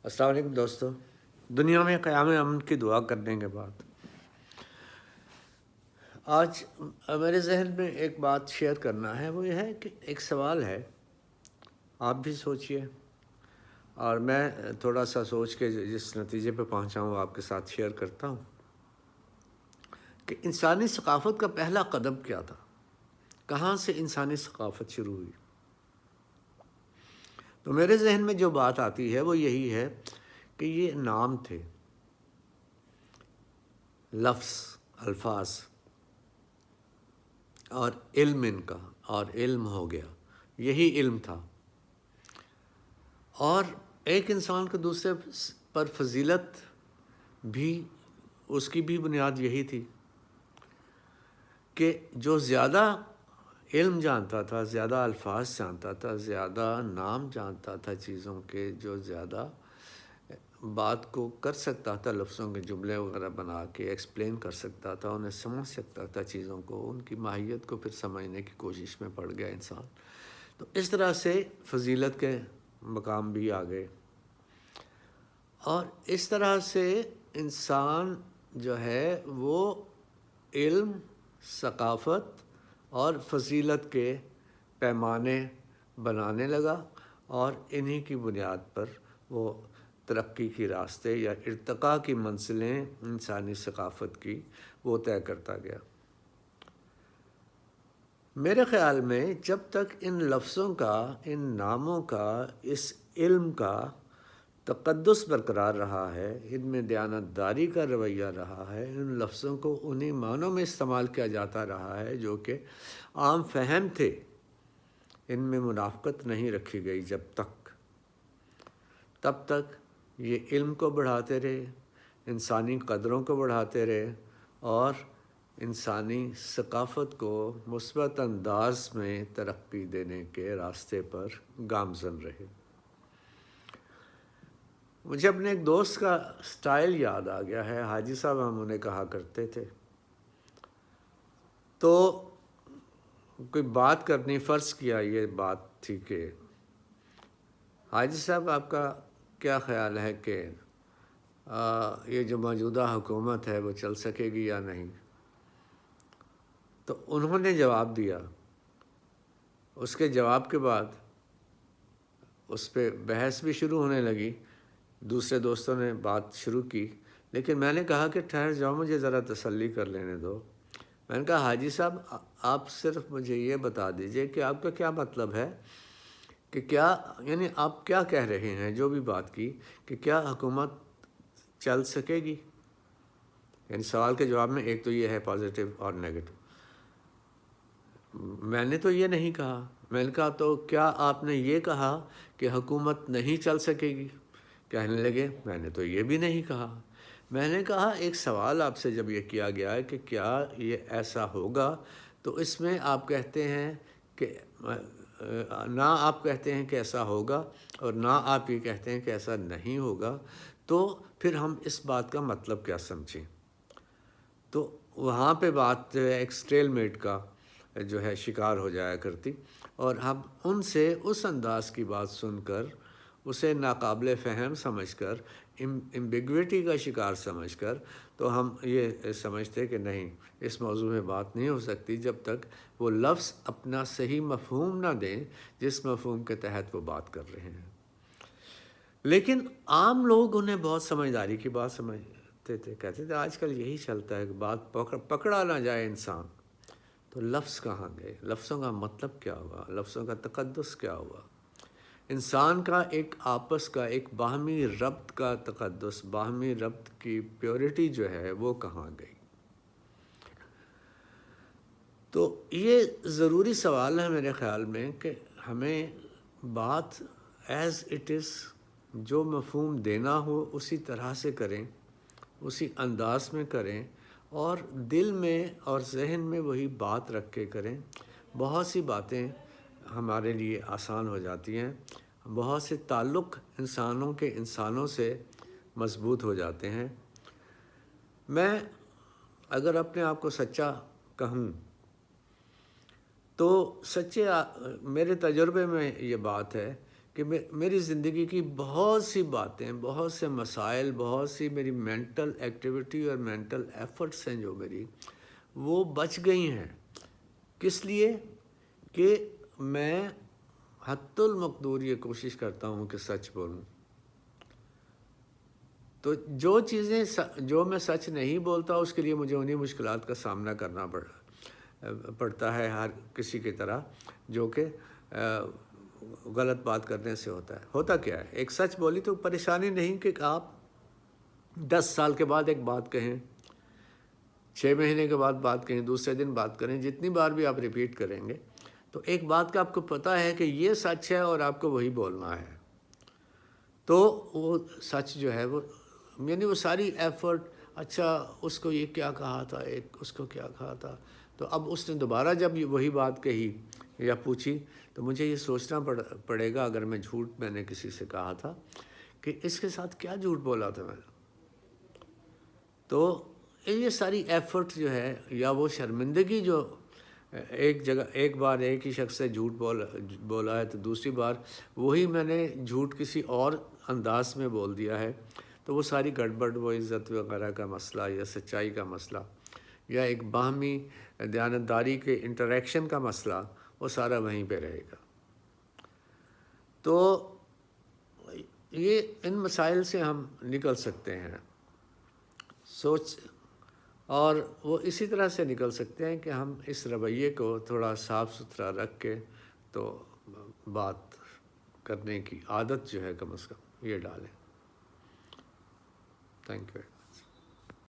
السلام علیکم دوستو، دنیا میں قیام امن کی دعا کرنے کے بعد آج میرے ذہن میں ایک بات شیئر کرنا ہے۔ وہ یہ ہے کہ ایک سوال ہے، آپ بھی سوچئے اور میں تھوڑا سا سوچ کے جس نتیجے پہ پہنچا ہوں آپ کے ساتھ شیئر کرتا ہوں کہ انسانی ثقافت کا پہلا قدم کیا تھا؟ کہاں سے انسانی ثقافت شروع ہوئی؟ تو میرے ذہن میں جو بات آتی ہے وہ یہی ہے کہ یہ نام تھے، لفظ، الفاظ اور علم ان کا، اور علم ہو گیا، یہی علم تھا۔ اور ایک انسان کو دوسرے پر فضیلت بھی، اس کی بھی بنیاد یہی تھی کہ جو زیادہ علم جانتا تھا، زیادہ الفاظ جانتا تھا، زیادہ نام جانتا تھا چیزوں کے، جو زیادہ بات کو کر سکتا تھا، لفظوں کے جملے وغیرہ بنا کے ایکسپلین کر سکتا تھا، انہیں سمجھ سکتا تھا چیزوں کو، ان کی ماہیت کو پھر سمجھنے کی کوشش میں پڑ گیا انسان۔ تو اس طرح سے فضیلت کے مقام بھی آ گئے، اور اس طرح سے انسان جو ہے وہ علم، ثقافت اور فضیلت کے پیمانے بنانے لگا، اور انہی کی بنیاد پر وہ ترقی کی راستے یا ارتقاء کی منزلیں انسانی ثقافت کی وہ طے کرتا گیا۔ میرے خیال میں جب تک ان لفظوں کا، ان ناموں کا، اس علم کا تقدس برقرار رہا ہے، ان میں دیانتداری کا رویہ رہا ہے، ان لفظوں کو انہی معنوں میں استعمال کیا جاتا رہا ہے جو کہ عام فہم تھے، ان میں منافقت نہیں رکھی گئی جب تک، تب تک یہ علم کو بڑھاتے رہے، انسانی قدروں کو بڑھاتے رہے، اور انسانی ثقافت کو مثبت انداز میں ترقی دینے کے راستے پر گامزن رہے۔ مجھے اپنے ایک دوست کا سٹائل یاد آ گیا ہے، حاجی صاحب ہم انہیں کہا کرتے تھے۔ تو کوئی بات کرنی، فرض کیا یہ بات تھی کہ حاجی صاحب آپ کا کیا خیال ہے کہ یہ جو موجودہ حکومت ہے وہ چل سکے گی یا نہیں؟ تو انہوں نے جواب دیا، اس کے جواب کے بعد اس پہ بحث بھی شروع ہونے لگی، دوسرے دوستوں نے بات شروع کی، لیکن میں نے کہا کہ ٹھہر جاؤ، مجھے ذرا تسلی کر لینے دو۔ میں نے کہا حاجی صاحب آپ صرف مجھے یہ بتا دیجئے کہ آپ کا کیا مطلب ہے، کہ کیا، یعنی آپ کیا کہہ رہے ہیں جو بھی بات کی، کہ کیا حکومت چل سکے گی؟ یعنی سوال کے جواب میں ایک تو یہ ہے پازیٹیو اور نیگیٹو۔ میں نے تو یہ نہیں کہا۔ میں نے کہا تو کیا آپ نے یہ کہا کہ حکومت نہیں چل سکے گی؟ کہنے لگے میں نے تو یہ بھی نہیں کہا۔ میں نے کہا ایک سوال آپ سے جب یہ کیا گیا ہے کہ کیا یہ ایسا ہوگا، تو اس میں آپ کہتے ہیں کہ نہ آپ کہتے ہیں کہ ایسا ہوگا اور نہ آپ یہ کہتے ہیں کہ ایسا نہیں ہوگا، تو پھر ہم اس بات کا مطلب کیا سمجھیں؟ تو وہاں پہ بات ایک سٹیل میٹ کا جو ہے شکار ہو جایا کرتی، اور ہم ان سے اس انداز کی بات سن کر، اسے ناقابل فہم سمجھ کر، ایمبیگویٹی کا شکار سمجھ کر، تو ہم یہ سمجھتے کہ نہیں، اس موضوع میں بات نہیں ہو سکتی جب تک وہ لفظ اپنا صحیح مفہوم نہ دیں جس مفہوم کے تحت وہ بات کر رہے ہیں۔ لیکن عام لوگ انہیں بہت سمجھداری کی بات سمجھتے تھے، کہتے تھے آج کل یہی چلتا ہے کہ بات پکڑا نہ جائے انسان۔ تو لفظ کہاں گئے؟ لفظوں کا مطلب کیا ہوا؟ لفظوں کا تقدس کیا ہوا؟ انسان کا ایک آپس کا ایک باہمی ربط کا تقدس، باہمی ربط کی پیورٹی جو ہے وہ کہاں گئی؟ تو یہ ضروری سوال ہے میرے خیال میں کہ ہمیں بات ایز اٹ از، جو مفہوم دینا ہو اسی طرح سے کریں، اسی انداز میں کریں، اور دل میں اور ذہن میں وہی بات رکھ کے کریں۔ بہت سی باتیں ہمارے لیے آسان ہو جاتی ہیں، بہت سے تعلق انسانوں کے انسانوں سے مضبوط ہو جاتے ہیں۔ میں اگر اپنے آپ کو سچا کہوں تو میرے تجربے میں یہ بات ہے کہ میری زندگی کی بہت سی باتیں، بہت سے مسائل، بہت سی میری مینٹل ایکٹیویٹی اور مینٹل ایفرٹس ہیں جو میری، وہ بچ گئی ہیں۔ کس لیے؟ کہ میں حتی المقدور یہ کوشش کرتا ہوں کہ سچ بولوں۔ تو جو چیزیں جو میں سچ نہیں بولتا، اس کے لیے مجھے انہی مشکلات کا سامنا کرنا پڑتا ہے ہر کسی کی طرح، جو کہ غلط بات کرنے سے ہوتا ہے۔ ہوتا کیا ہے؟ ایک سچ بولی تو پریشانی نہیں کہ آپ 10 سال کے بعد ایک بات کہیں، 6 مہینے کے بعد بات کہیں، دوسرے دن بات کریں، جتنی بار بھی آپ ریپیٹ کریں گے تو ایک بات کا آپ کو پتہ ہے کہ یہ سچ ہے اور آپ کو وہی بولنا ہے، تو وہ سچ جو ہے وہ یعنی وہ ساری ایفرٹ، اچھا اس کو یہ کیا کہا تھا، ایک اس کو کیا کہا تھا، تو اب اس نے دوبارہ جب وہی بات کہی یا پوچھی تو مجھے یہ سوچنا پڑے گا، اگر میں نے کسی سے کہا تھا کہ اس کے ساتھ کیا جھوٹ بولا تھا میں نے، تو یہ ساری ایفرٹ جو ہے یا وہ شرمندگی جو ایک بار ایک ہی شخص سے جھوٹ بولا ہے تو دوسری بار وہی میں نے جھوٹ کسی اور انداز میں بول دیا ہے، تو وہ ساری گڑبڑ، وہ عزت وغیرہ کا مسئلہ یا سچائی کا مسئلہ یا ایک باہمی دیانتداری کے انٹریکشن کا مسئلہ، وہ سارا وہیں پہ رہے گا۔ تو یہ ان مسائل سے ہم نکل سکتے ہیں اور وہ اسی طرح سے نکل سکتے ہیں کہ ہم اس رویے کو تھوڑا صاف ستھرا رکھ کے تو بات کرنے کی عادت جو ہے کم از کم یہ ڈالیں۔ Thank you.